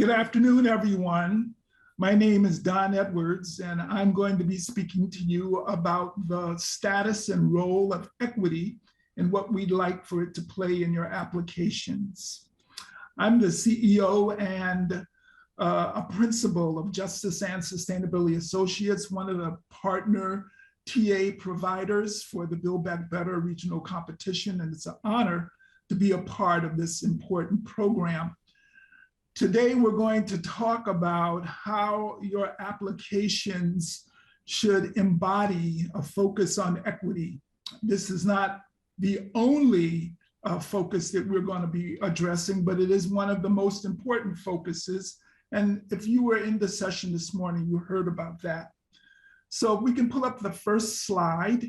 Good afternoon, everyone. My name is Don Edwards, and I'm going to be speaking to you about the status and role of equity and what we'd like for it to play in your applications. I'm the CEO and a principal of Justice and Sustainability Associates, one of the partner TA providers for the Build Back Better regional competition, and it's an honor to be a part of this important program. Today, we're going to talk about how your applications should embody a focus on equity. This is not the only focus that we're going to be addressing, but it is one of the most important focuses. And if you were in the session this morning, you heard about that. So we can pull up the first slide.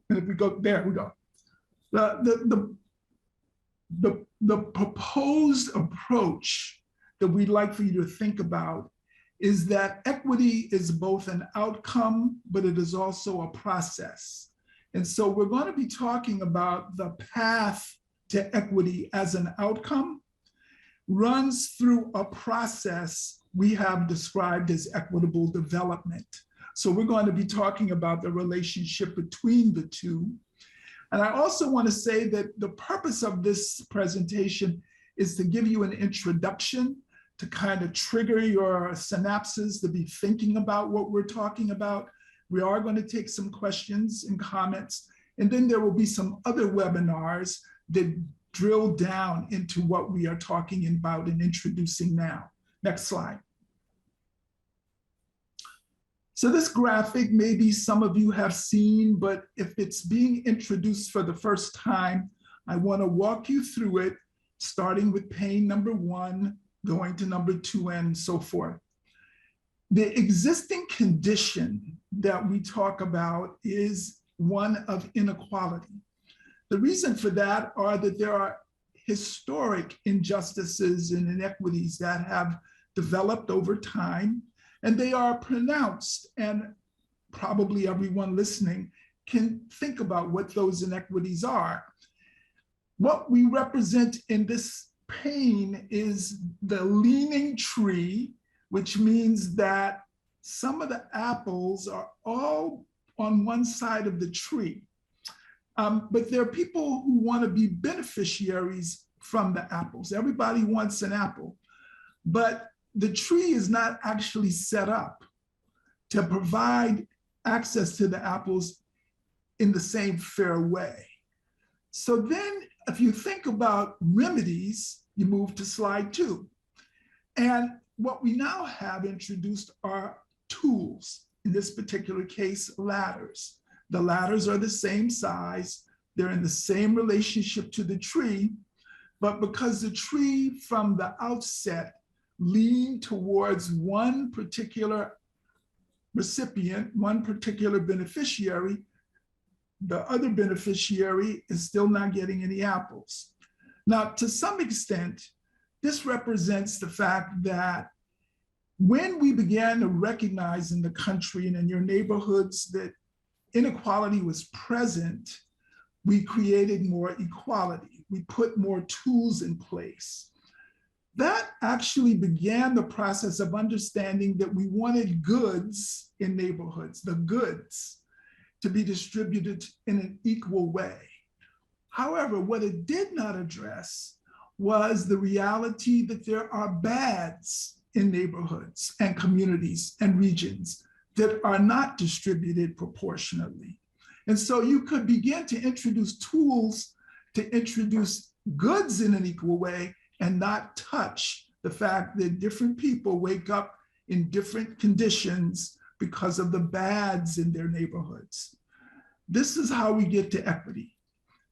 And if we go, there we go. The proposed approach that we'd like for you to think about is that equity is both an outcome, but it is also a process. And so we're going to be talking about the path to equity as an outcome runs through a process we have described as equitable development. So we're going to be talking about the relationship between the two. And I also want to say that the purpose of this presentation is to give you an introduction, to kind of trigger your synapses to be thinking about what we're talking about. We are going to take some questions and comments, and then there will be some other webinars that drill down into what we are talking about and introducing now. Next slide. So this graphic, maybe some of you have seen, but if it's being introduced for the first time, I want to walk you through it, starting with pain number 1, going to number 2, and so forth. The existing condition that we talk about is one of inequality. The reason for that are that there are historic injustices and inequities that have developed over time, and they are pronounced, and probably everyone listening can think about what those inequities are. What we represent in this pane is the leaning tree, which means that some of the apples are all on one side of the tree. But there are people who want to be beneficiaries from the apples. Everybody wants an apple, but the tree is not actually set up to provide access to the apples in the same fair way. So then if you think about remedies, you move to slide 2. And what we now have introduced are tools, in this particular case, ladders. The ladders are the same size, they're in the same relationship to the tree, but because the tree from the outset lean towards one particular recipient, one particular beneficiary, the other beneficiary is still not getting any apples. Now, to some extent, this represents the fact that when we began to recognize in the country and in your neighborhoods that inequality was present, we created more equality. We put more tools in place. That actually began the process of understanding that we wanted goods in neighborhoods, the goods, to be distributed in an equal way. However, what it did not address was the reality that there are bads in neighborhoods and communities and regions that are not distributed proportionately. And so you could begin to introduce tools to introduce goods in an equal way and not touch the fact that different people wake up in different conditions because of the bads in their neighborhoods. This is how we get to equity.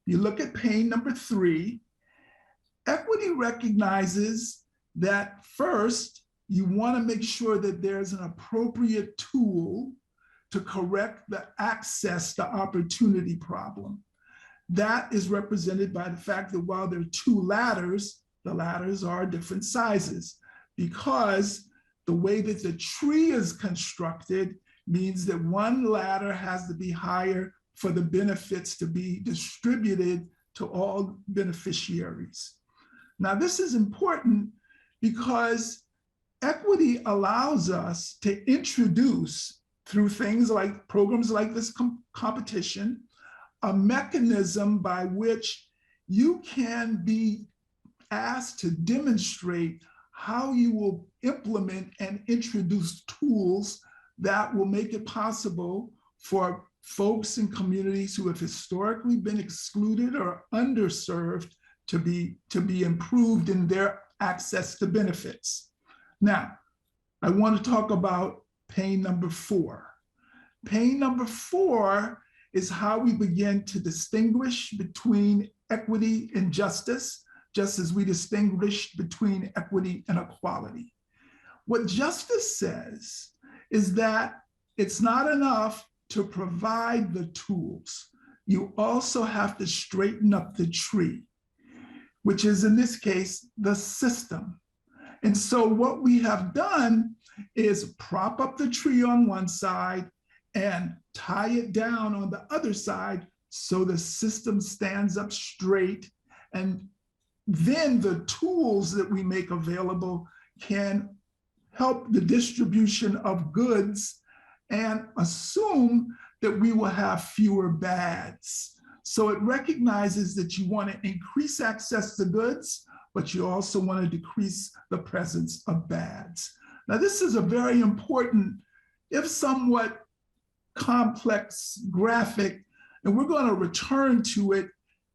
You look at pane number 3, equity recognizes that first, you want to make sure that there's an appropriate tool to correct the access to opportunity problem. That is represented by the fact that while there are 2 ladders, the ladders are different sizes, because the way that the tree is constructed means that one ladder has to be higher for the benefits to be distributed to all beneficiaries. Now, this is important because equity allows us to introduce, through things like programs like this competition, a mechanism by which you can be asked to demonstrate how you will implement and introduce tools that will make it possible for folks in communities who have historically been excluded or underserved to be improved in their access to benefits. Now, I want to talk about pane number 4. Pane number 4 is how we begin to distinguish between equity and justice, just as we distinguish between equity and equality. What justice says is that it's not enough to provide the tools. You also have to straighten up the tree, which is in this case, the system. And so what we have done is prop up the tree on one side and tie it down on the other side so the system stands up straight. And then the tools that we make available can help the distribution of goods and assume that we will have fewer bads. So it recognizes that you want to increase access to goods, but you also want to decrease the presence of bads. Now, this is a very important, if somewhat complex graphic, and we're going to return to it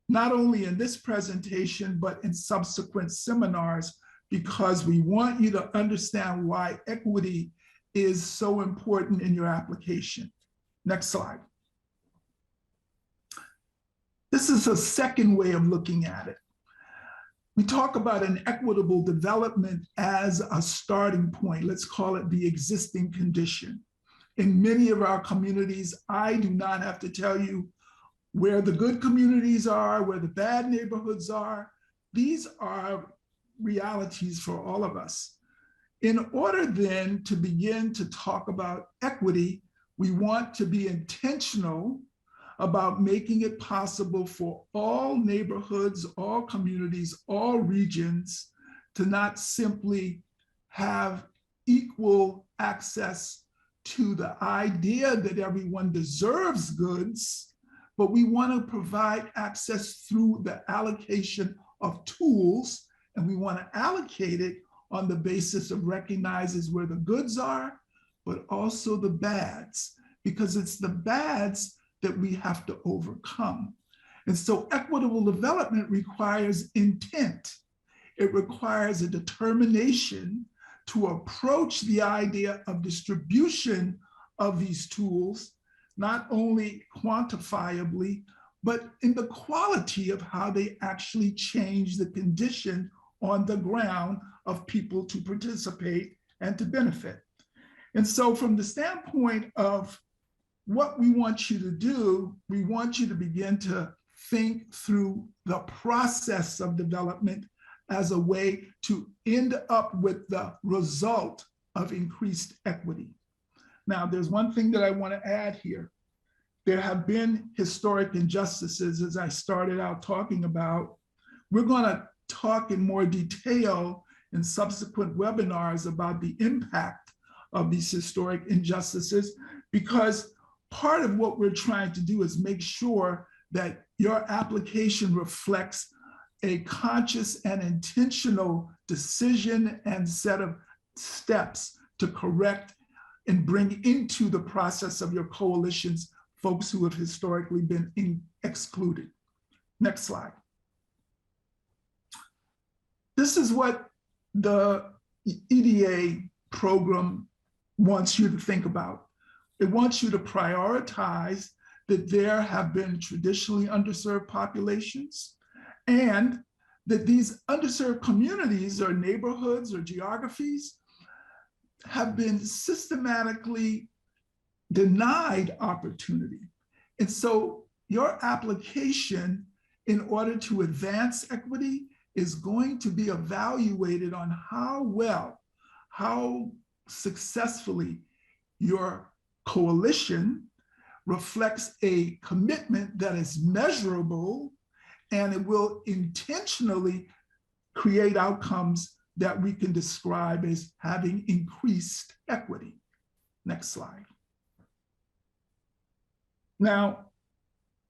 not only in this presentation, but in subsequent seminars, because we want you to understand why equity is so important in your application. Next slide. This is a second way of looking at it. We talk about an equitable development as a starting point. Let's call it the existing condition. In many of our communities, I do not have to tell you where the good communities are, where the bad neighborhoods are. These are realities for all of us. In order then to begin to talk about equity, we want to be intentional about making it possible for all neighborhoods, all communities, all regions to not simply have equal access to the idea that everyone deserves goods, but we want to provide access through the allocation of tools, and we want to allocate it on the basis of recognizes where the goods are, but also the bads, because it's the bads that we have to overcome. And so equitable development requires intent. It requires a determination to approach the idea of distribution of these tools, not only quantifiably, but in the quality of how they actually change the condition on the ground of people to participate and to benefit. And so from the standpoint of what we want you to do, we want you to begin to think through the process of development as a way to end up with the result of increased equity. Now, there's one thing that I want to add here. There have been historic injustices, as I started out talking about. We're going to talk in more detail in subsequent webinars about the impact of these historic injustices, because part of what we're trying to do is make sure that your application reflects a conscious and intentional decision and set of steps to correct and bring into the process of your coalitions folks who have historically been excluded. Next slide. This is what the EDA program wants you to think about. It wants you to prioritize that there have been traditionally underserved populations, and that these underserved communities or neighborhoods or geographies have been systematically denied opportunity. And so your application in order to advance equity is going to be evaluated on how well, how successfully your coalition reflects a commitment that is measurable, and it will intentionally create outcomes that we can describe as having increased equity. Next slide. Now,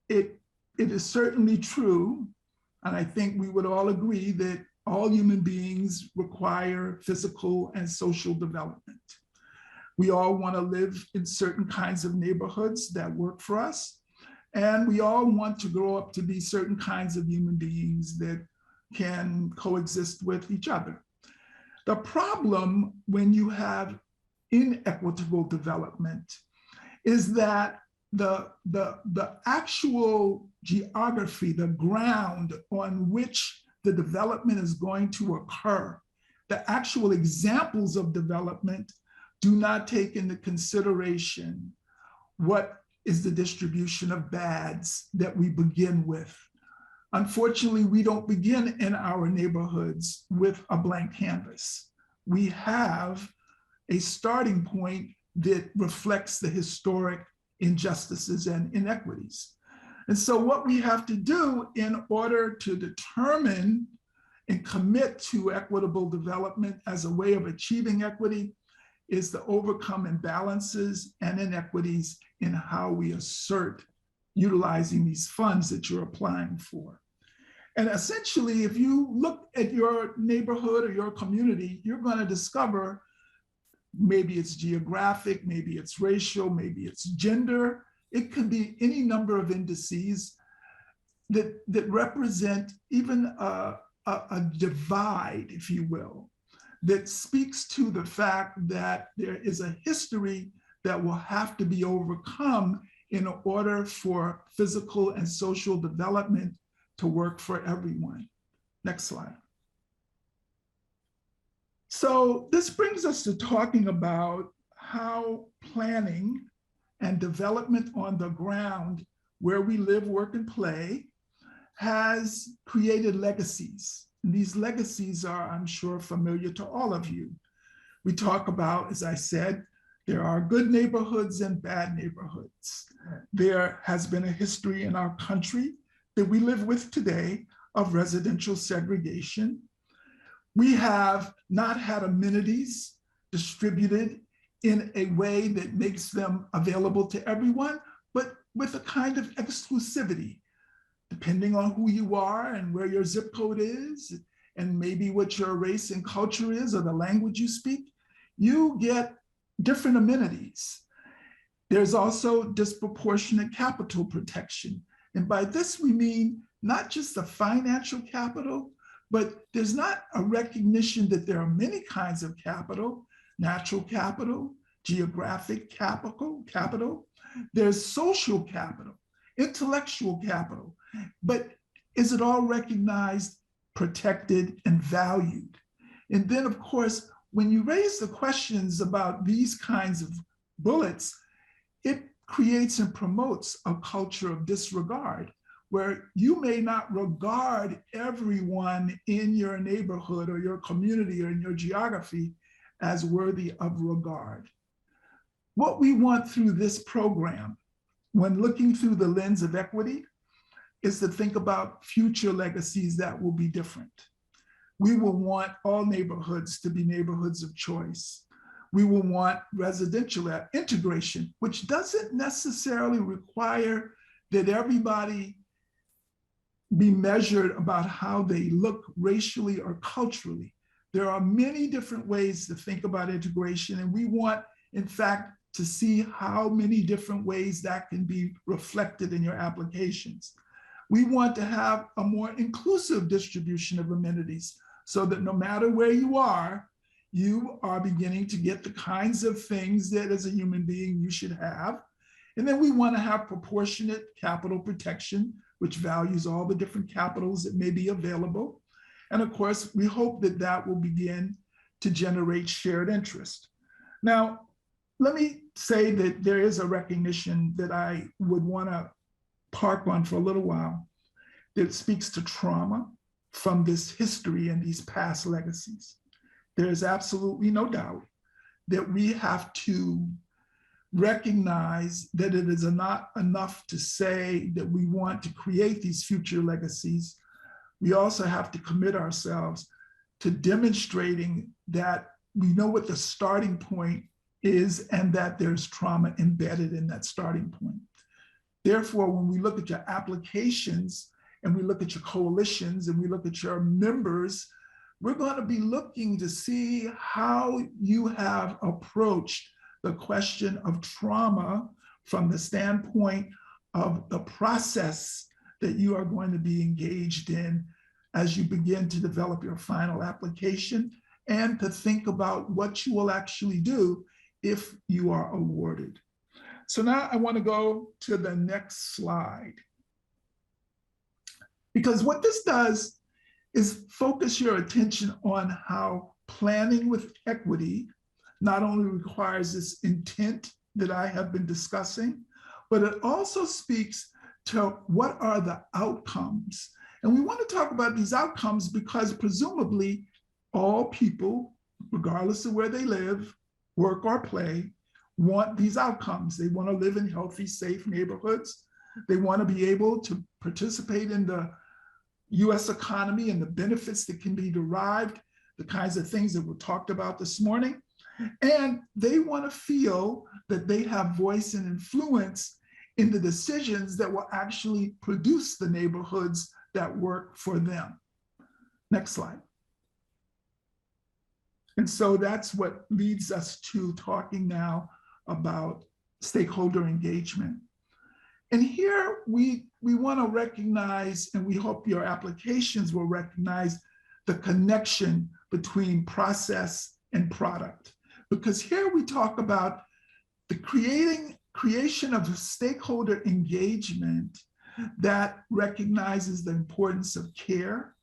it is certainly true, and I think we would all agree that all human beings require physical and social development. We all want to live in certain kinds of neighborhoods that work for us, and we all want to grow up to be certain kinds of human beings that can coexist with each other. The problem when you have inequitable development is that the actual geography, the ground on which the development is going to occur, the actual examples of development do not take into consideration what is the distribution of bads that we begin with. Unfortunately, we don't begin in our neighborhoods with a blank canvas. We have a starting point that reflects the historic injustices and inequities. And so what we have to do in order to determine and commit to equitable development as a way of achieving equity is to overcome imbalances and inequities in how we assert utilizing these funds that you're applying for. And essentially, if you look at your neighborhood or your community, you're going to discover maybe it's geographic, maybe it's racial, maybe it's gender. It could be any number of indices that represent even a divide, if you will, that speaks to the fact that there is a history that will have to be overcome in order for physical and social development to work for everyone. Next slide. So this brings us to talking about how planning and development on the ground where we live, work, and play has created legacies. And these legacies are, I'm sure, familiar to all of you. We talk about, as I said, there are good neighborhoods and bad neighborhoods. There has been a history in our country that we live with today of residential segregation. We have not had amenities distributed in a way that makes them available to everyone, but with a kind of exclusivity, depending on who you are and where your zip code is, and maybe what your race and culture is or the language you speak, you get different amenities. There's also disproportionate capital protection. And by this, we mean not just the financial capital, but there's not a recognition that there are many kinds of capital: natural capital, geographic capital. There's social capital, intellectual capital, but is it all recognized, protected, and valued? And then, of course, when you raise the questions about these kinds of bullets, it creates and promotes a culture of disregard, where you may not regard everyone in your neighborhood or your community or in your geography as worthy of regard. What we want through this program, when looking through the lens of equity, is to think about future legacies that will be different. We will want all neighborhoods to be neighborhoods of choice. We will want residential integration, which doesn't necessarily require that everybody be measured about how they look racially or culturally. There are many different ways to think about integration, and we want, in fact, to see how many different ways that can be reflected in your applications. We want to have a more inclusive distribution of amenities so that no matter where you are beginning to get the kinds of things that as a human being you should have. And then we want to have proportionate capital protection, which values all the different capitals that may be available. And of course, we hope that that will begin to generate shared interest. Now, let me say that there is a recognition that I would want to park on for a little while that speaks to trauma from this history and these past legacies. There is absolutely no doubt that we have to recognize that it is not enough to say that we want to create these future legacies. We also have to commit ourselves to demonstrating that we know what the starting point is and that there's trauma embedded in that starting point. Therefore, when we look at your applications and we look at your coalitions and we look at your members, we're going to be looking to see how you have approached the question of trauma from the standpoint of the process that you are going to be engaged in as you begin to develop your final application, and to think about what you will actually do if you are awarded. So now I want to go to the next slide. Because what this does is focus your attention on how planning with equity not only requires this intent that I have been discussing, but it also speaks to what are the outcomes. And we want to talk about these outcomes because presumably all people, regardless of where they live, work or play, want these outcomes. They want to live in healthy, safe neighborhoods. They want to be able to participate in the US economy and the benefits that can be derived, the kinds of things that were talked about this morning. And they want to feel that they have voice and influence in the decisions that will actually produce the neighborhoods that work for them. Next slide. And so that's what leads us to talking now about stakeholder engagement. And here we want to recognize, and we hope your applications will recognize, the connection between process and product. Because here we talk about the creation of a stakeholder engagement that recognizes the importance of care,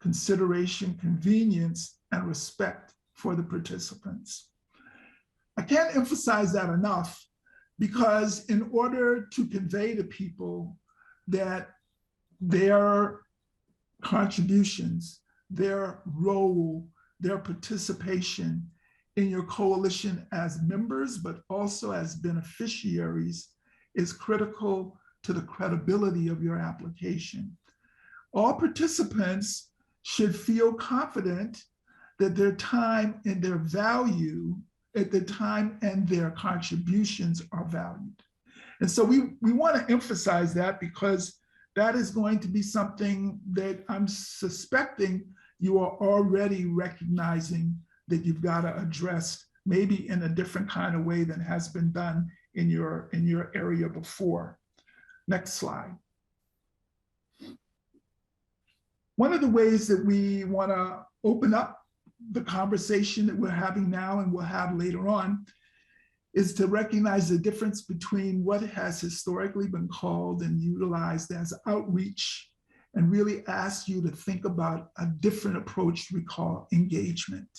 consideration, convenience, and respect for the participants. I can't emphasize that enough, because in order to convey to people that their contributions, their role, their participation in your coalition as members, but also as beneficiaries, is critical to the credibility of your application. All participants should feel confident that their time and their value at the time and their contributions are valued. And so we want to emphasize that, because that is going to be something that I'm suspecting you are already recognizing that you've got to address, maybe in a different kind of way than has been done in your area before. Next slide. One of the ways that we want to open up the conversation that we're having now and we'll have later on is to recognize the difference between what has historically been called and utilized as outreach, and really ask you to think about a different approach we call engagement.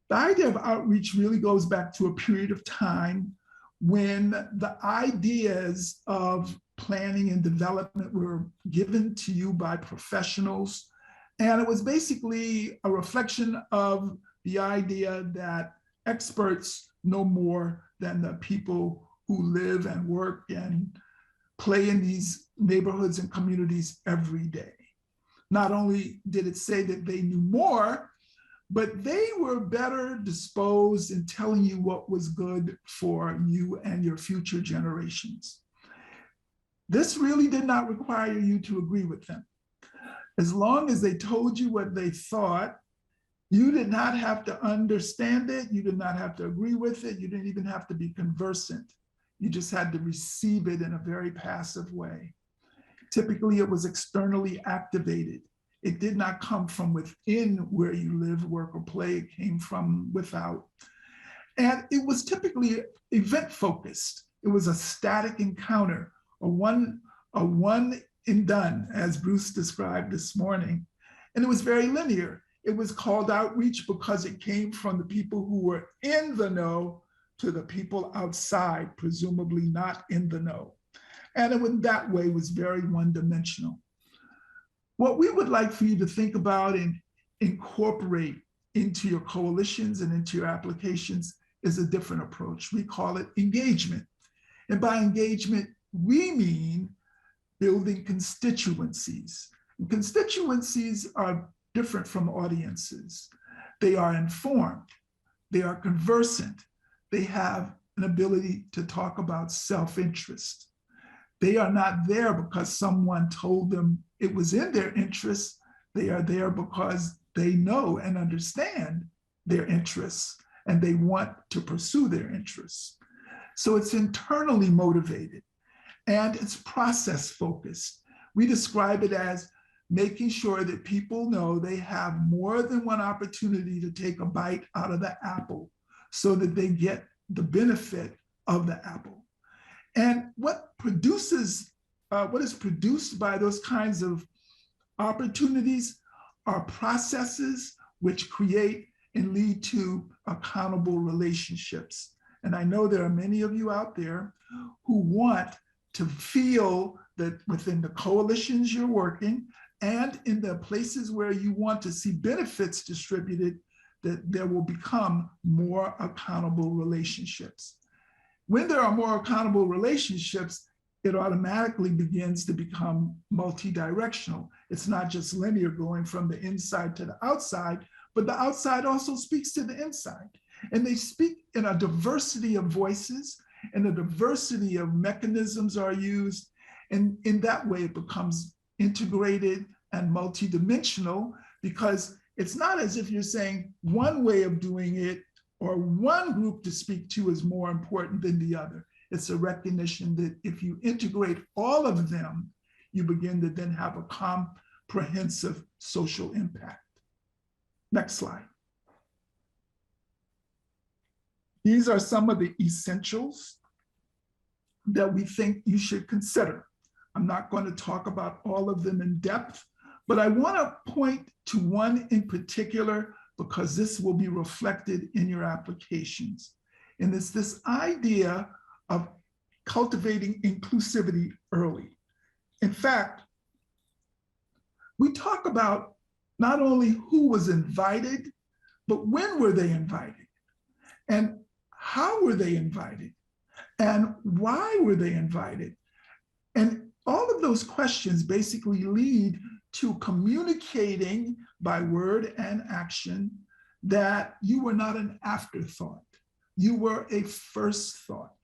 The idea of outreach really goes back to a period of time when the ideas of planning and development were given to you by professionals. And it was basically a reflection of the idea that experts know more than the people who live and work and play in these neighborhoods and communities every day. Not only did it say that they knew more, but they were better disposed in telling you what was good for you and your future generations. This really did not require you to agree with them. As long as they told you what they thought, you did not have to understand it. You did not have to agree with it. You didn't even have to be conversant. You just had to receive it in a very passive way. Typically, it was externally activated. It did not come from within where you live, work, or play. It came from without. And it was typically event-focused. It was a static encounter, a one and done, as Bruce described this morning. And it was very linear. It was called outreach because it came from the people who were in the know to the people outside, presumably not in the know. And it in that way was very one-dimensional. What we would like for you to think about and incorporate into your coalitions and into your applications is a different approach. We call it engagement. And by engagement, we mean building constituencies. And constituencies are different from audiences. They are informed, they are conversant, they have an ability to talk about self-interest. They are not there because someone told them it was in their interest. They are there because they know and understand their interests and they want to pursue their interests. So it's internally motivated and it's process focused. We describe it as making sure that people know they have more than one opportunity to take a bite out of the apple so that they get the benefit of the apple. And what is produced by those kinds of opportunities are processes which create and lead to accountable relationships. And I know there are many of you out there who want to feel that within the coalitions you're working and in the places where you want to see benefits distributed, that there will become more accountable relationships. When there are more accountable relationships, it automatically begins to become multi-directional. It's not just linear going from the inside to the outside, but the outside also speaks to the inside. And they speak in a diversity of voices and a diversity of mechanisms are used. And in that way, it becomes integrated and multidimensional because it's not as if you're saying one way of doing it or one group to speak to is more important than the other. It's a recognition that if you integrate all of them, you begin to then have a comprehensive social impact. Next slide. These are some of the essentials that we think you should consider. I'm not going to talk about all of them in depth, but I want to point to one in particular because this will be reflected in your applications. And it's this idea of cultivating inclusivity early. In fact, we talk about not only who was invited, but when were they invited? And how were they invited? And why were they invited? And all of those questions basically lead to communicating by word and action that you were not an afterthought. You were a first thought.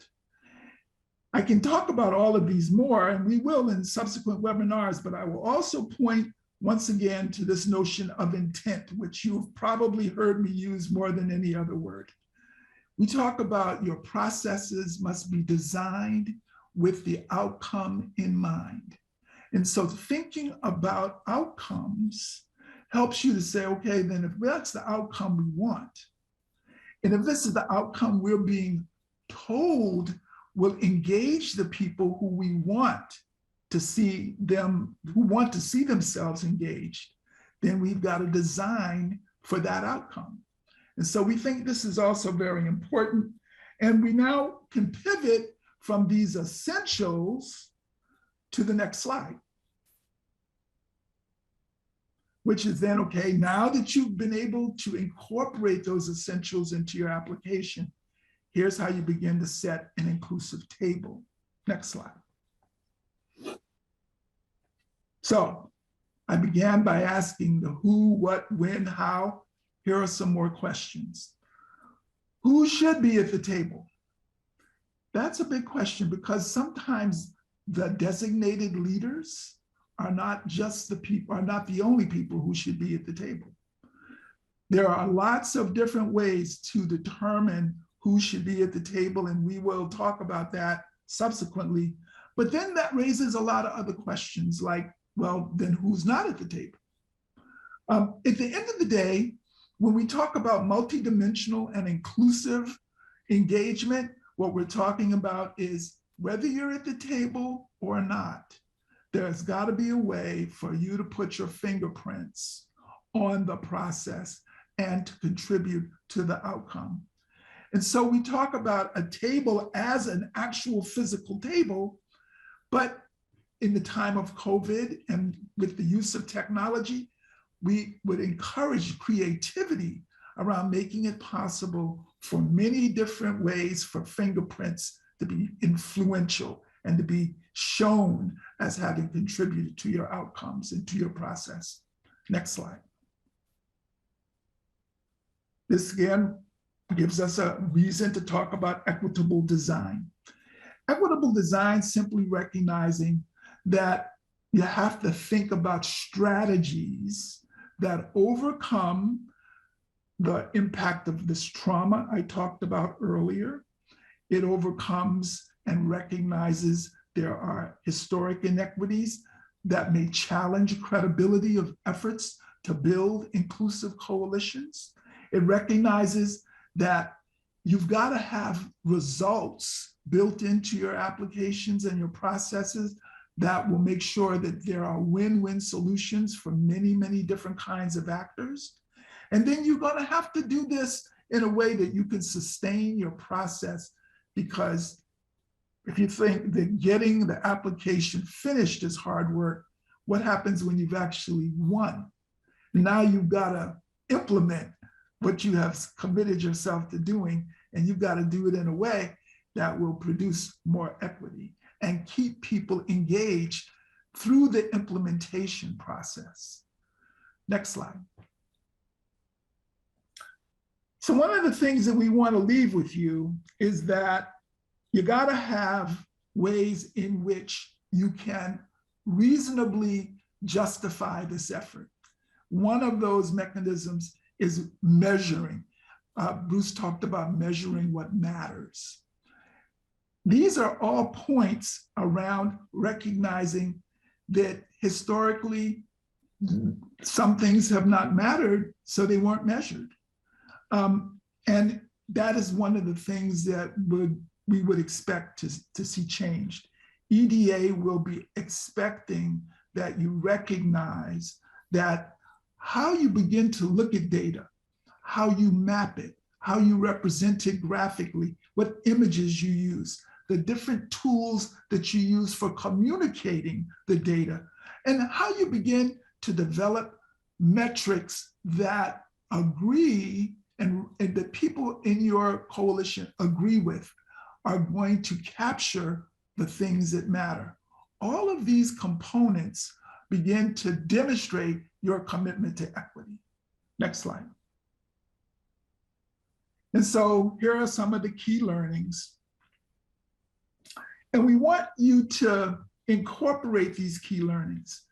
I can talk about all of these more, and we will in subsequent webinars, but I will also point once again to this notion of intent, which you've probably heard me use more than any other word. We talk about your processes must be designed with the outcome in mind. And so thinking about outcomes helps you to say, okay, then if that's the outcome we want, and if this is the outcome we're being told will engage the people who we want to see them, who want to see themselves engaged, then we've got to design for that outcome. And so we think this is also very important. And we now can pivot from these essentials to the next slide, which is then, okay, now that you've been able to incorporate those essentials into your application, here's how you begin to set an inclusive table. Next slide. So I began by asking the who, what, when, how. Here are some more questions. Who should be at the table? That's a big question because sometimes the designated leaders are not just the people, are not the only people who should be at the table. There are lots of different ways to determine who should be at the table, and we will talk about that subsequently. But then that raises a lot of other questions like, well, then who's not at the table? At the end of the day, when we talk about multidimensional and inclusive engagement, what we're talking about is whether you're at the table or not, there's got to be a way for you to put your fingerprints on the process and to contribute to the outcome. And so we talk about a table as an actual physical table, but in the time of COVID and with the use of technology, we would encourage creativity around making it possible for many different ways for fingerprints to be influential and to be shown as having contributed to your outcomes and to your process. Next slide. This again gives us a reason to talk about equitable design. Equitable design simply recognizing that you have to think about strategies that overcome the impact of this trauma I talked about earlier. It overcomes and recognizes there are historic inequities that may challenge credibility of efforts to build inclusive coalitions. It recognizes that you've got to have results built into your applications and your processes that will make sure that there are win-win solutions for many, many different kinds of actors. And then you're going to have to do this in a way that you can sustain your process, because if you think that getting the application finished is hard work, what happens when you've actually won? Now you've got to implement what you have committed yourself to doing, and you've got to do it in a way that will produce more equity and keep people engaged through the implementation process. Next slide. So one of the things that we want to leave with you is that you got to have ways in which you can reasonably justify this effort. One of those mechanisms is measuring. Bruce talked about measuring what matters. These are all points around recognizing that historically some things have not mattered, so they weren't measured. And that is one of the things that we would expect to see changed. EDA will be expecting that you recognize that how you begin to look at data, how you map it, how you represent it graphically, what images you use, the different tools that you use for communicating the data, and how you begin to develop metrics that agree and that people in your coalition agree with are going to capture the things that matter. All of these components begin to demonstrate your commitment to equity. Next slide. And so here are some of the key learnings. And we want you to incorporate these key learnings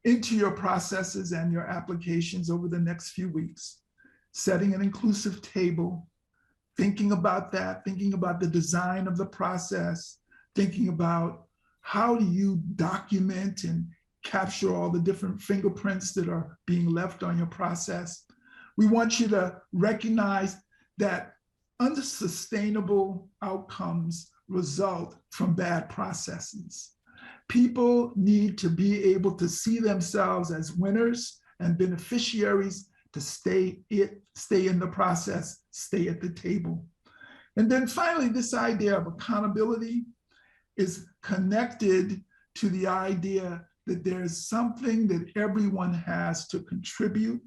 into your processes and your applications over the next few weeks. Setting an inclusive table, thinking about that, thinking about the design of the process, thinking about how do you document and capture all the different fingerprints that are being left on your process. We want you to recognize that unsustainable outcomes result from bad processes. People need to be able to see themselves as winners and beneficiaries to stay in the process, stay at the table. And then finally, this idea of accountability is connected to the idea that there's something that everyone has to contribute,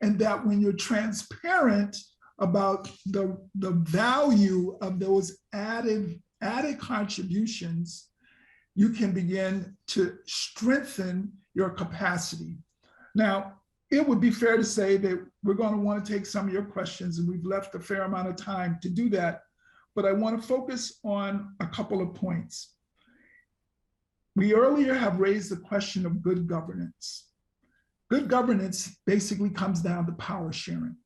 and that when you're transparent about the value of those added contributions, you can begin to strengthen your capacity. Now, it would be fair to say that we're going to want to take some of your questions, and we've left a fair amount of time to do that, but I want to focus on a couple of points. We earlier have raised the question of good governance. Good governance basically comes down to power sharing,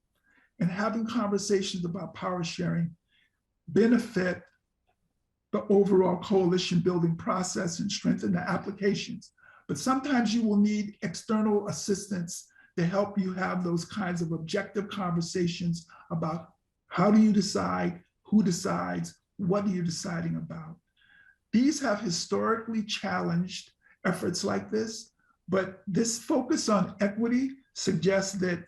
and having conversations about power sharing benefit the overall coalition building process and strengthen the applications. But sometimes you will need external assistance to help you have those kinds of objective conversations about how do you decide, who decides, what are you deciding about. These have historically challenged efforts like this, but this focus on equity suggests that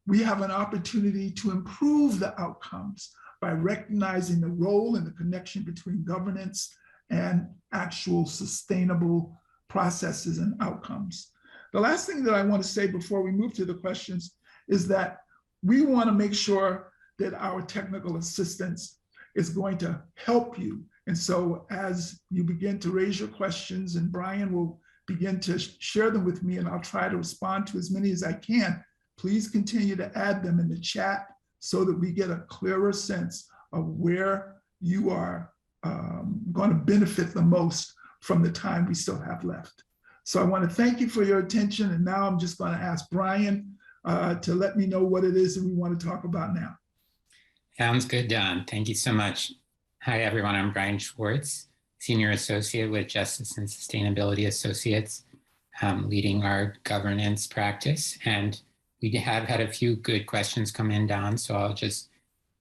we have an opportunity to improve the outcomes by recognizing the role and the connection between governance and actual sustainable processes and outcomes. The last thing that I want to say before we move to the questions is that we want to make sure that our technical assistance is going to help you. And so as you begin to raise your questions, and Brian will begin to share them with me, and I'll try to respond to as many as I can, please continue to add them in the chat so that we get a clearer sense of where you are going to benefit the most from the time we still have left. So I want to thank you for your attention. And now I'm just going to ask Brian to let me know what it is that we want to talk about now. Sounds good, Don. Thank you so much. Hi, everyone. I'm Brian Schwartz, Senior Associate with Justice and Sustainability Associates, leading our governance practice. And we have had a few good questions come in, Don, so I'll just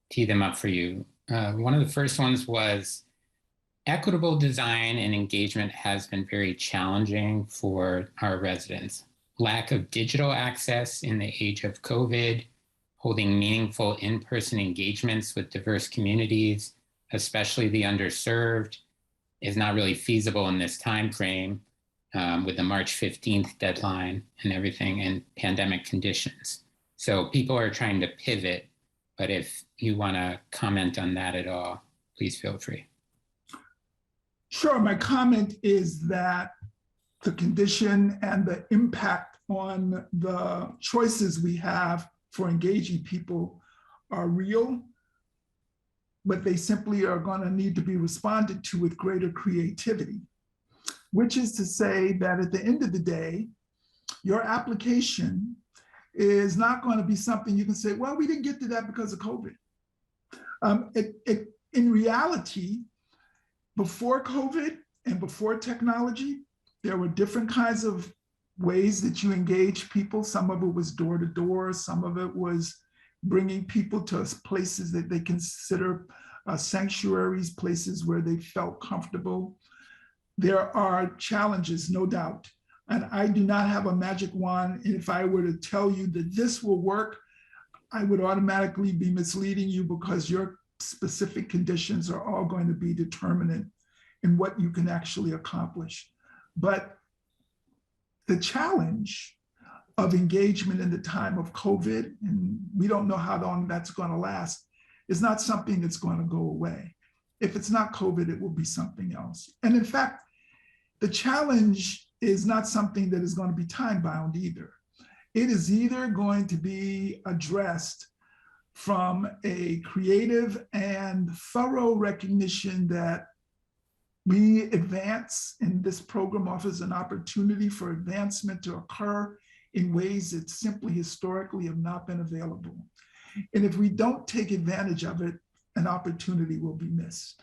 tee them up for you. One of the first ones was, equitable design and engagement has been very challenging for our residents. Lack of digital access in the age of COVID, holding meaningful in-person engagements with diverse communities, especially the underserved, is not really feasible in this time frame with the March 15th deadline and everything in pandemic conditions. So people are trying to pivot, but if you want to comment on that at all, please feel free. Sure. My comment is that the condition and the impact on the choices we have for engaging people are real, but they simply are going to need to be responded to with greater creativity, which is to say that at the end of the day, your application is not going to be something you can say, well, we didn't get to that because of COVID. In reality, before COVID and before technology, there were different kinds of ways that you engage people. Some of it was door to door. Some of it was bringing people to places that they consider sanctuaries, places where they felt comfortable. There are challenges, no doubt. And I do not have a magic wand. And if I were to tell you that this will work, I would automatically be misleading you, because your specific conditions are all going to be determinant in what you can actually accomplish. But the challenge of engagement in the time of COVID, and we don't know how long that's going to last, is not something that's going to go away. If it's not COVID, it will be something else. And in fact, the challenge is not something that is going to be time bound either. It is either going to be addressed from a creative and thorough recognition that we advance, and this program offers an opportunity for advancement to occur in ways that simply historically have not been available. And if we don't take advantage of it, an opportunity will be missed.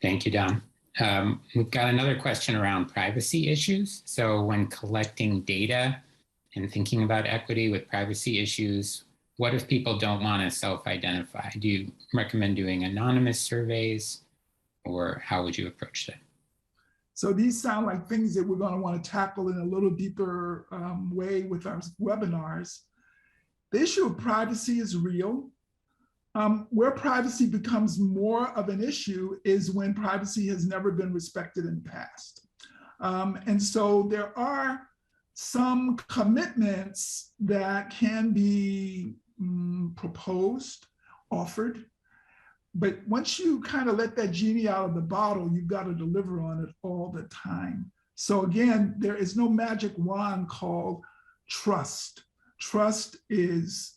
Thank you, Don. We've got another question around privacy issues. So when collecting data and thinking about equity with privacy issues, what if people don't want to self-identify? Do you recommend doing anonymous surveys, or how would you approach that? So these sound like things that we're going to want to tackle in a little deeper way with our webinars. The issue of privacy is real. Where privacy becomes more of an issue is when privacy has never been respected in the past. And so there are some commitments that can be proposed, offered, but once you kind of let that genie out of the bottle, you've got to deliver on it all the time. So again, there is no magic wand called trust. Trust is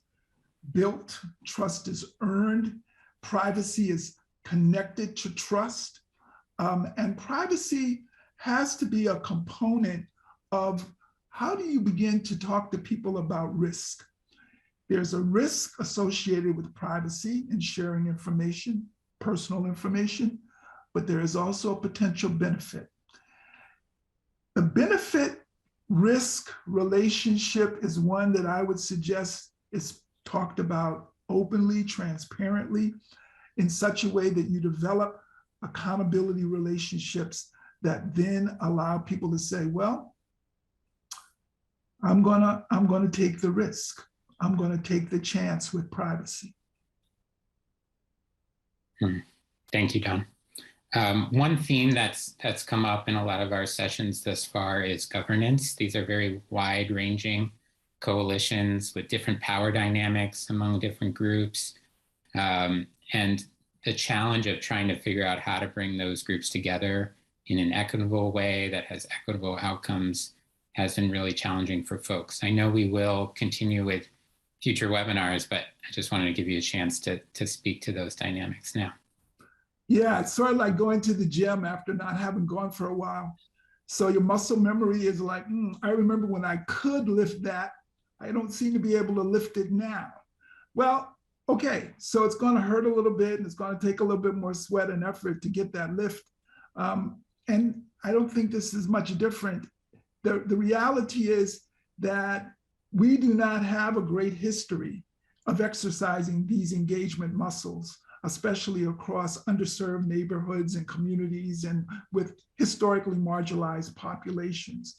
built, trust is earned, privacy is connected to trust, and privacy has to be a component of how do you begin to talk to people about risk. There's a risk associated with privacy and sharing information, personal information, but there is also a potential benefit. The benefit risk relationship is one that I would suggest is talked about openly, transparently, in such a way that you develop accountability relationships that then allow people to say, well, I'm gonna take the risk. I'm gonna take the chance with privacy. Thank you, Don. One theme that's come up in a lot of our sessions thus far is governance. These are very wide-ranging coalitions with different power dynamics among different groups. And the challenge of trying to figure out how to bring those groups together in an equitable way that has equitable outcomes has been really challenging for folks. I know we will continue with future webinars, but I just wanted to give you a chance to speak to those dynamics now. Yeah, it's sort of like going to the gym after not having gone for a while. So your muscle memory is like, I remember when I could lift that. I don't seem to be able to lift it now. Well, okay, so it's going to hurt a little bit, and it's going to take a little bit more sweat and effort to get that lift. And I don't think this is much different. The reality is that we do not have a great history of exercising these engagement muscles, especially across underserved neighborhoods and communities and with historically marginalized populations.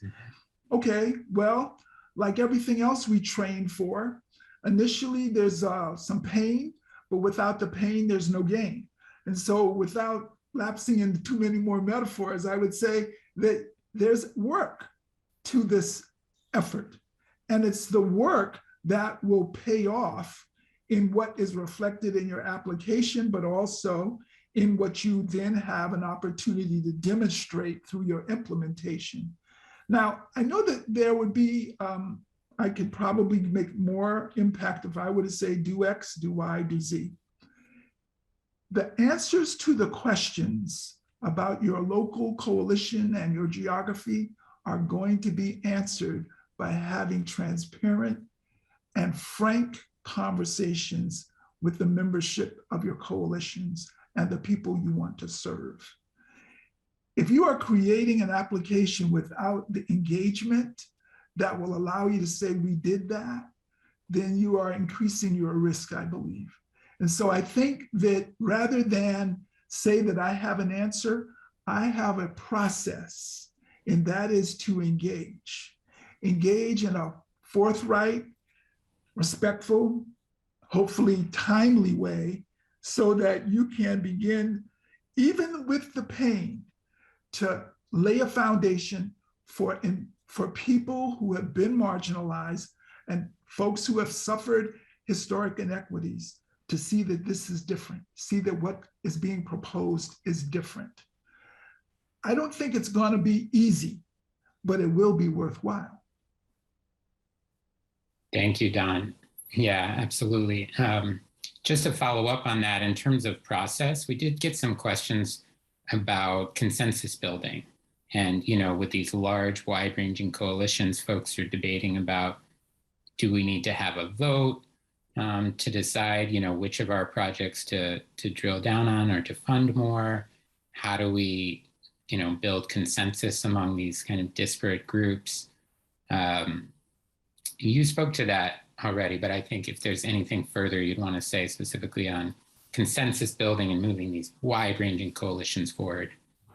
Okay, well, like everything else we train for, initially there's some pain, but without the pain, there's no gain. And so without lapsing into too many more metaphors, I would say that there's work to this effort. And it's the work that will pay off in what is reflected in your application, but also in what you then have an opportunity to demonstrate through your implementation. Now, I know that there would be, I could probably make more impact if I were to say do X, do Y, do Z. The answers to the questions about your local coalition and your geography are going to be answered by having transparent and frank conversations with the membership of your coalitions and the people you want to serve. If you are creating an application without the engagement that will allow you to say we did that, then you are increasing your risk, I believe. And so I think that rather than say that I have an answer, I have a process, and that is to engage. Engage in a forthright, respectful, hopefully timely way, so that you can begin, even with the pain, to lay a foundation for people who have been marginalized and folks who have suffered historic inequities, to see that this is different, see that what is being proposed is different. I don't think it's going to be easy, but it will be worthwhile. Thank you, Don. Yeah, absolutely. Just to follow up on that, in terms of process, we did get some questions about consensus building. And, with these large, wide-ranging coalitions, folks are debating about, do we need to have a vote to decide, which of our projects to drill down on or to fund more? How do we, build consensus among these kind of disparate groups? You spoke to that already, but I think if there's anything further you'd want to say specifically on consensus building and moving these wide-ranging coalitions forward,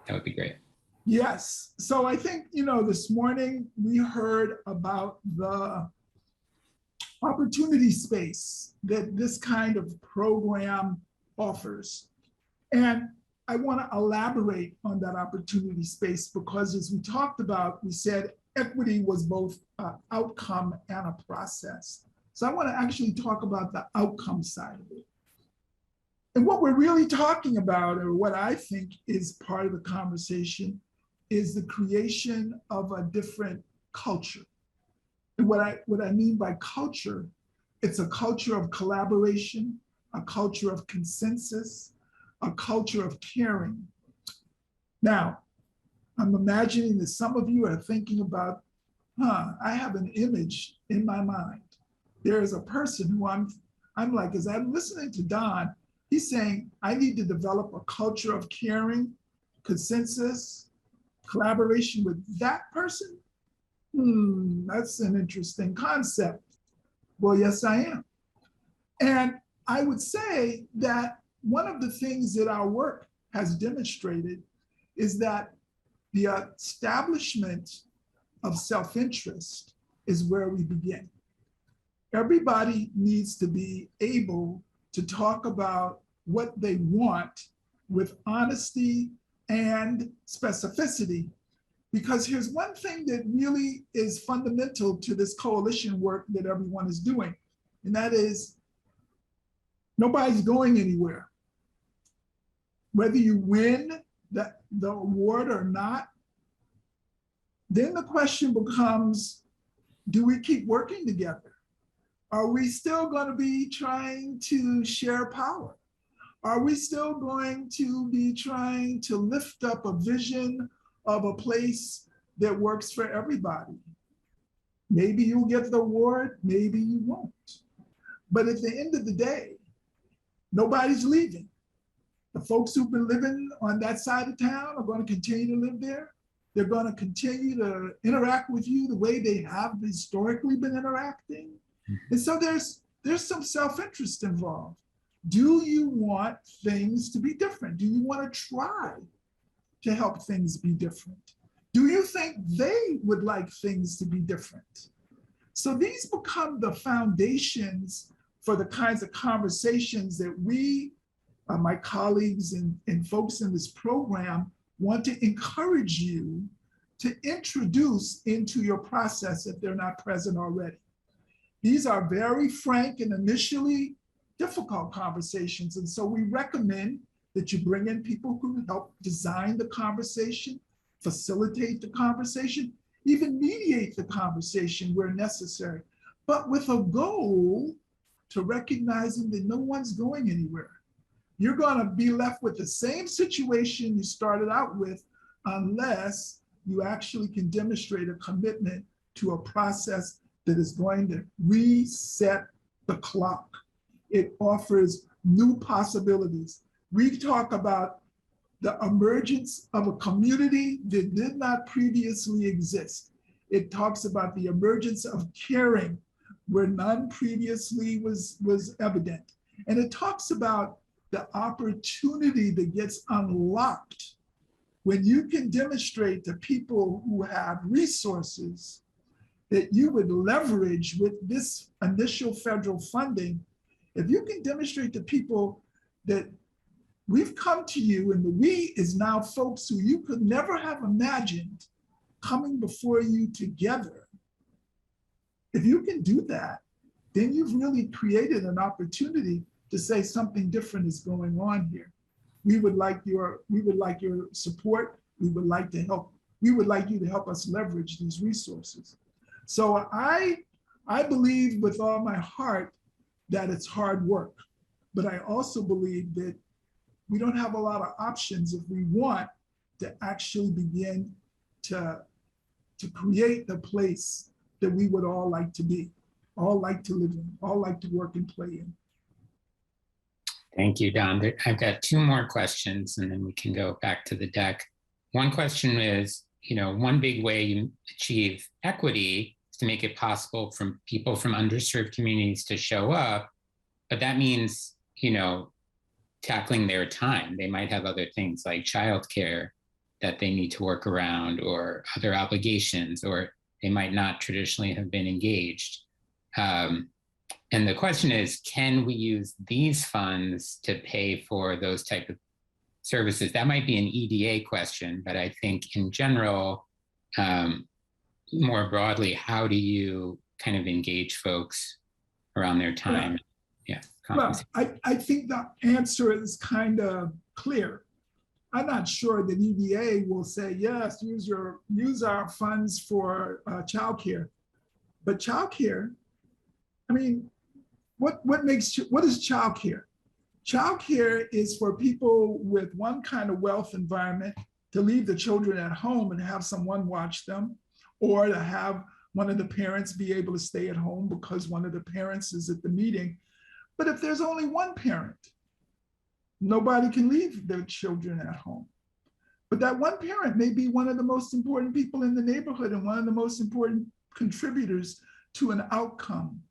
that would be great. Yes. So I think, this morning we heard about the opportunity space that this kind of program offers. And I want to elaborate on that opportunity space because, as we talked about, we said equity was both an outcome and a process. So I want to actually talk about the outcome side of it. And what we're really talking about, or what I think is part of the conversation, is the creation of a different culture. And what I mean by culture, it's a culture of collaboration, a culture of consensus, a culture of caring. Now, I'm imagining that some of you are thinking about, I have an image in my mind. There is a person who I'm like, as I'm listening to Don, he's saying, I need to develop a culture of caring, consensus, collaboration with that person. That's an interesting concept. Well, yes, I am. And I would say that one of the things that our work has demonstrated is that the establishment of self-interest is where we begin. Everybody needs to be able to talk about what they want with honesty and specificity. Because here's one thing that really is fundamental to this coalition work that everyone is doing, and that is nobody's going anywhere. Whether you win the award or not, then the question becomes, do we keep working together? Are we still going to be trying to share power? Are we still going to be trying to lift up a vision of a place that works for everybody? Maybe you'll get the award, maybe you won't. But at the end of the day, nobody's leaving. The folks who've been living on that side of town are going to continue to live there. They're going to continue to interact with you the way they have historically been interacting. And so there's some self-interest involved. Do you want things to be different? Do you want to try to help things be different? Do you think they would like things to be different? So these become the foundations for the kinds of conversations that we, my colleagues and folks in this program, want to encourage you to introduce into your process if they're not present already. These are very frank and initially difficult conversations. And so we recommend that you bring in people who help design the conversation, facilitate the conversation, even mediate the conversation where necessary, but with a goal to recognizing that no one's going anywhere. You're going to be left with the same situation you started out with unless you actually can demonstrate a commitment to a process that is going to reset the clock. It offers new possibilities. We talk about the emergence of a community that did not previously exist. It talks about the emergence of caring where none previously was evident. And it talks about the opportunity that gets unlocked when you can demonstrate to people who have resources that you would leverage with this initial federal funding. If you can demonstrate to people that we've come to you, and the we is now folks who you could never have imagined coming before you together. If you can do that, then you've really created an opportunity to say something different is going on here. We would like your support. We would like to help. We would like you to help us leverage these resources. So I believe with all my heart that it's hard work, but I also believe that we don't have a lot of options if we want to actually begin to create the place that we would all like to be, all like to live in, all like to work and play in. Thank you, Don. I've got two more questions and then we can go back to the deck. One question is, one big way you achieve equity is to make it possible for people from underserved communities to show up, but that means, tackling their time. They might have other things like childcare that they need to work around or other obligations, or they might not traditionally have been engaged. And the question is, can we use these funds to pay for those type of services? That might be an EDA question, but I think in general, more broadly, how do you kind of engage folks around their time? Yeah. Well, I think the answer is kind of clear. I'm not sure that EDA will say, yes, use our funds for childcare. But childcare, I mean, what is childcare? Childcare is for people with one kind of wealth environment to leave the children at home and have someone watch them, or to have one of the parents be able to stay at home because one of the parents is at the meeting. But if there's only one parent, nobody can leave their children at home. But that one parent may be one of the most important people in the neighborhood and one of the most important contributors to an outcome.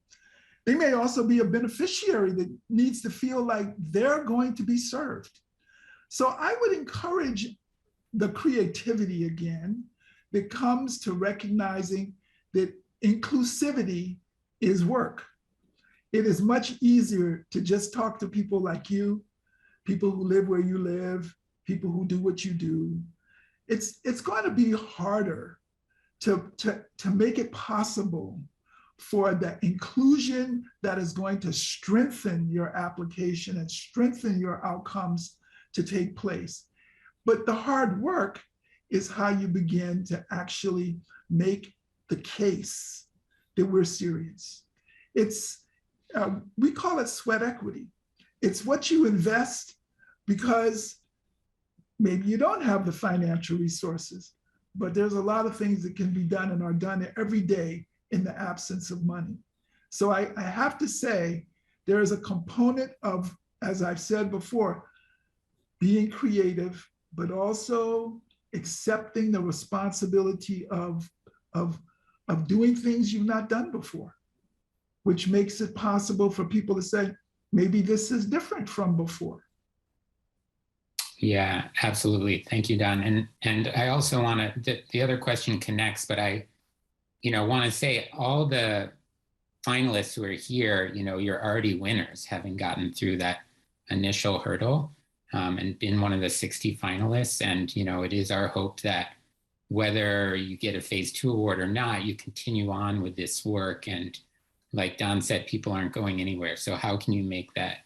They may also be a beneficiary that needs to feel like they're going to be served. So I would encourage the creativity again that comes to recognizing that inclusivity is work. It is much easier to just talk to people like you, people who live where you live, people who do what you do. It's going to be harder to make it possible for the inclusion that is going to strengthen your application and strengthen your outcomes to take place. But the hard work is how you begin to actually make the case that we're serious. we call it sweat equity. It's what you invest because maybe you don't have the financial resources, but there's a lot of things that can be done and are done every day in the absence of money. So I have to say, there is a component of, as I've said before, being creative, but also accepting the responsibility of doing things you've not done before, which makes it possible for people to say, maybe this is different from before. Yeah, absolutely. Thank you, Don. And I also want to, the other question connects, but I, want to say all the finalists who are here, you're already winners, having gotten through that initial hurdle and been one of the 60 finalists. And, it is our hope that whether you get a phase 2 award or not, you continue on with this work. And like Don said, people aren't going anywhere. So how can you make that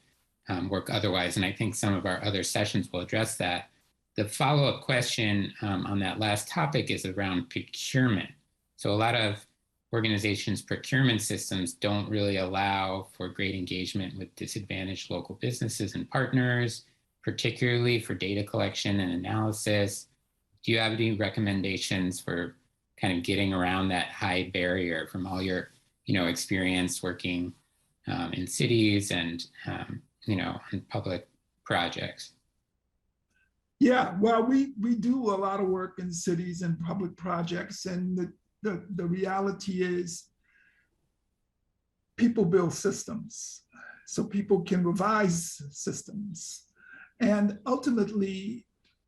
work otherwise? And I think some of our other sessions will address that. The follow-up question on that last topic is around procurement. So a lot of organizations' procurement systems don't really allow for great engagement with disadvantaged local businesses and partners, particularly for data collection and analysis. Do you have any recommendations for kind of getting around that high barrier from all your, experience working in cities and in public projects? Yeah, well, we do a lot of work in cities and public projects, and the reality is people build systems, so people can revise systems. And ultimately,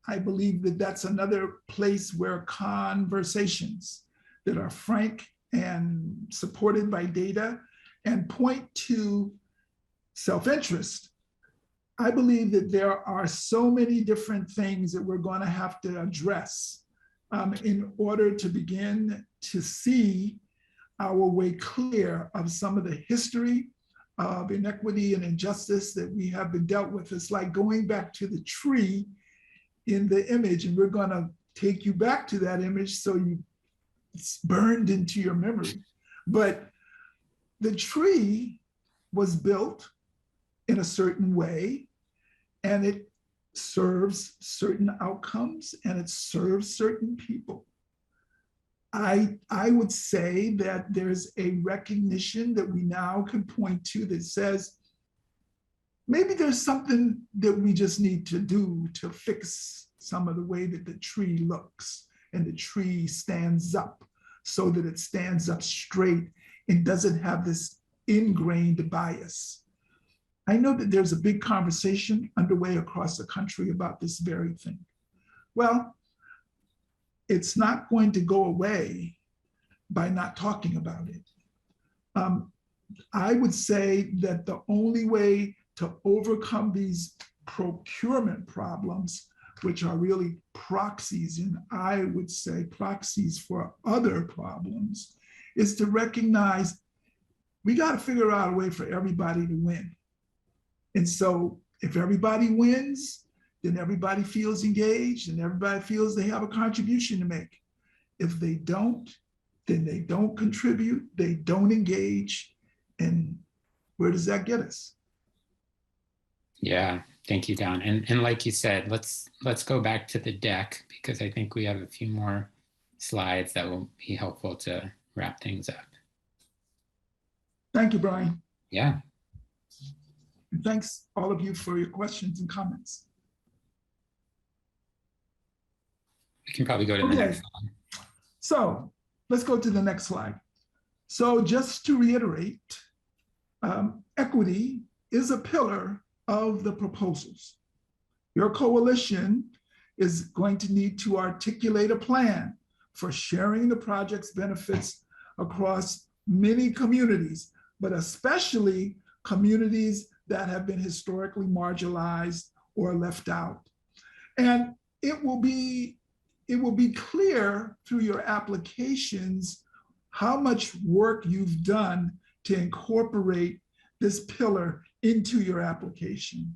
I believe that that's another place where conversations that are frank and supported by data and point to self-interest. I believe that there are so many different things that we're going to have to address in order to begin to see our way clear of some of the history of inequity and injustice that we have been dealt with. It's like going back to the tree in the image, and we're going to take you back to that image so it's burned into your memory. But the tree was built in a certain way, and it serves certain outcomes, and it serves certain people. I would say that there's a recognition that we now can point to that says, maybe there's something that we just need to do to fix some of the way that the tree looks and the tree stands up so that it stands up straight and doesn't have this ingrained bias. I know that there's a big conversation underway across the country about this very thing. Well, it's not going to go away by not talking about it. I would say that the only way to overcome these procurement problems, which are really proxies, and I would say proxies for other problems, is to recognize we got to figure out a way for everybody to win. And so if everybody wins, then everybody feels engaged and everybody feels they have a contribution to make. If they don't, then they don't contribute, they don't engage. And where does that get us? Yeah, thank you, Don. And like you said, let's go back to the deck, because I think we have a few more slides that will be helpful to wrap things up. Thank you, Brian. Yeah. And thanks all of you for your questions and comments. We can probably go to the next slide. So let's go to the next slide. So just to reiterate, equity is a pillar of the proposals. Your coalition is going to need to articulate a plan for sharing the project's benefits across many communities, but especially communities that have been historically marginalized or left out. And it will be clear through your applications how much work you've done to incorporate this pillar into your application.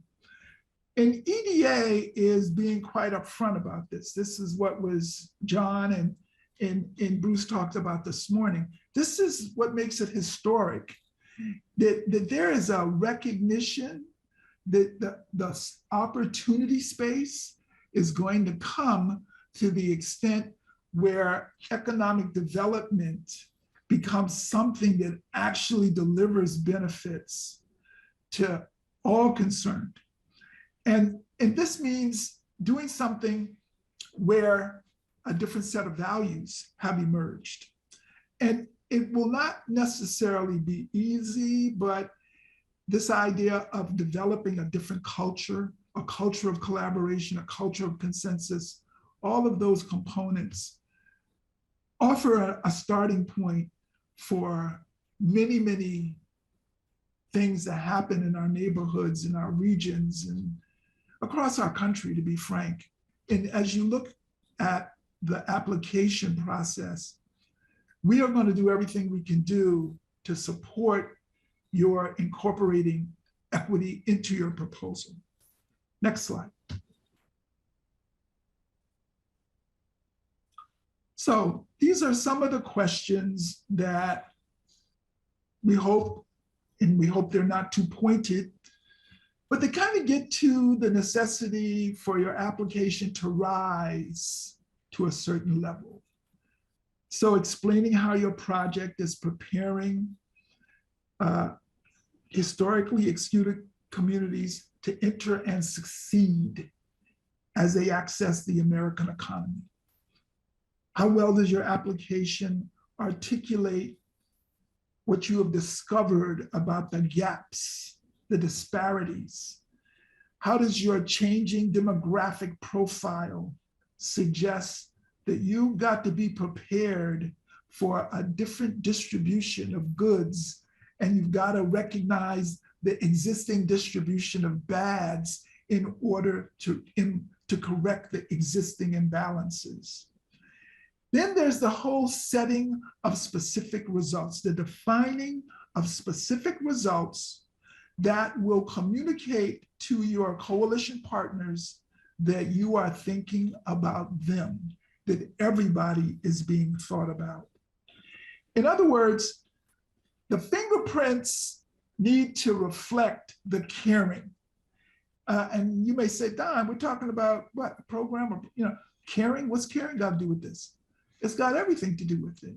And EDA is being quite upfront about this. This is what was John and Bruce talked about this morning. This is what makes it historic, that there is a recognition that the opportunity space is going to come to the extent where economic development becomes something that actually delivers benefits to all concerned. And this means doing something where a different set of values have emerged. And it will not necessarily be easy, but this idea of developing a different culture, a culture of collaboration, a culture of consensus, all of those components offer a starting point for many, many things that happen in our neighborhoods, in our regions, and across our country, to be frank. And as you look at the application process, we are going to do everything we can do to support your incorporating equity into your proposal. Next slide. So these are some of the questions that we hope, and we hope they're not too pointed, but they kind of get to the necessity for your application to rise to a certain level. So explaining how your project is preparing historically excluded communities to enter and succeed as they access the American economy. How well does your application articulate what you have discovered about the gaps, the disparities? How does your changing demographic profile suggest that you've got to be prepared for a different distribution of goods, and you've got to recognize the existing distribution of bads in order to correct the existing imbalances? Then there's the whole setting of specific results, the defining of specific results that will communicate to your coalition partners that you are thinking about them, that everybody is being thought about. In other words, the fingerprints need to reflect the caring. And you may say, Don, we're talking about what, a program or, caring? What's caring got to do with this? It's got everything to do with it.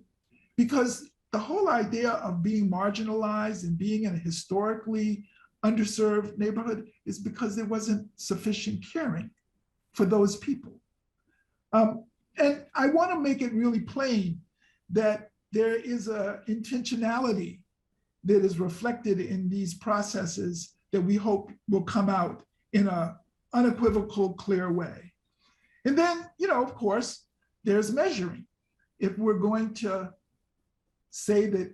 Because the whole idea of being marginalized and being in a historically underserved neighborhood is because there wasn't sufficient caring for those people. And I want to make it really plain that there is an intentionality that is reflected in these processes that we hope will come out in an unequivocal, clear way. And then, of course, there's measuring. If we're going to say that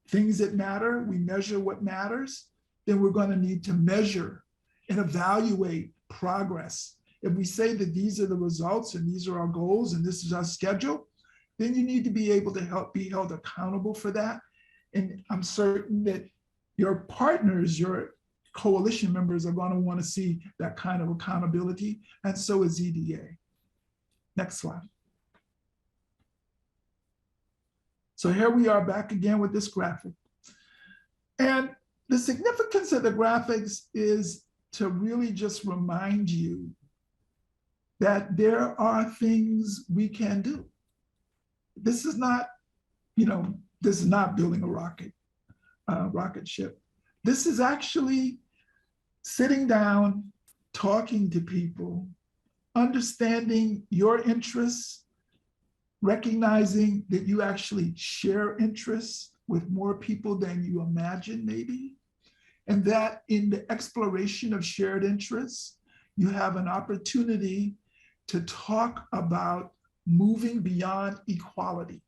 things that matter, we measure what matters, then we're going to need to measure and evaluate progress. If we say that these are the results and these are our goals and this is our schedule, then you need to be able to be held accountable for that. And I'm certain that your partners, your coalition members are going to want to see that kind of accountability, and so is EDA. Next slide. So here we are back again with this graphic. And the significance of the graphics is to really just remind you that there are things we can do. This is not, this is not building a rocket ship. This is actually sitting down, talking to people, understanding your interests, recognizing that you actually share interests with more people than you imagine maybe, and that in the exploration of shared interests, you have an opportunity to talk about moving beyond equality.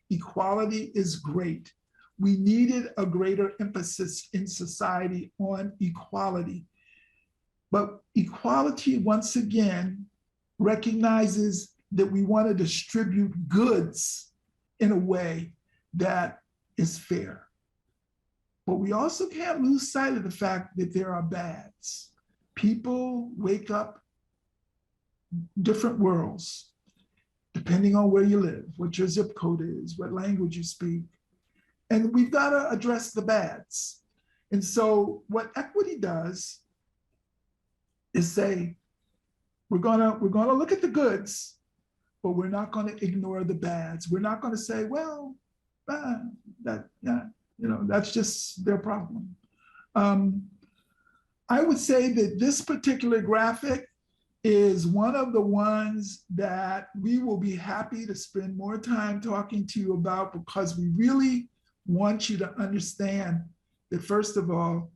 Equality is great. We needed a greater emphasis in society on equality. But equality, once again, recognizes that we want to distribute goods in a way that is fair. But we also can't lose sight of the fact that there are bads. People wake up different worlds, depending on where you live, what your zip code is, what language you speak. And we've got to address the bads. And so what equity does is say, we're gonna look at the goods, but we're not going to ignore the bads. We're not going to say, well, that's just their problem. I would say that this particular graphic is one of the ones that we will be happy to spend more time talking to you about, because we really want you to understand that, first of all,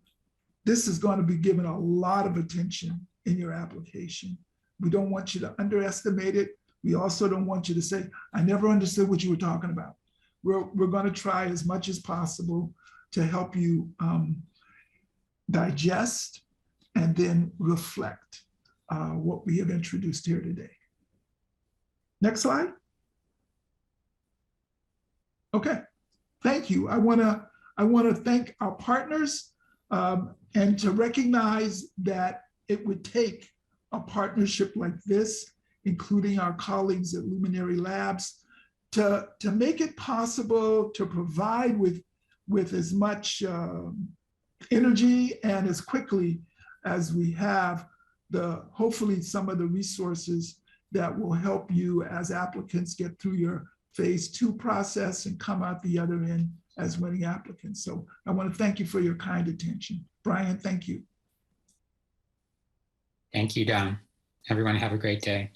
this is going to be given a lot of attention in your application. We don't want you to underestimate it. We also don't want you to say, I never understood what you were talking about. We're going to try as much as possible to help you digest and then reflect what we have introduced here today. Next slide. Okay, thank you. I want to thank our partners and to recognize that it would take a partnership like this, including our colleagues at Luminary Labs, to make it possible to provide with as much energy and as quickly as we have hopefully some of the resources that will help you as applicants get through your phase 2 process and come out the other end as winning applicants. So I want to thank you for your kind attention. Brian, thank you. Thank you, Don. Everyone have a great day.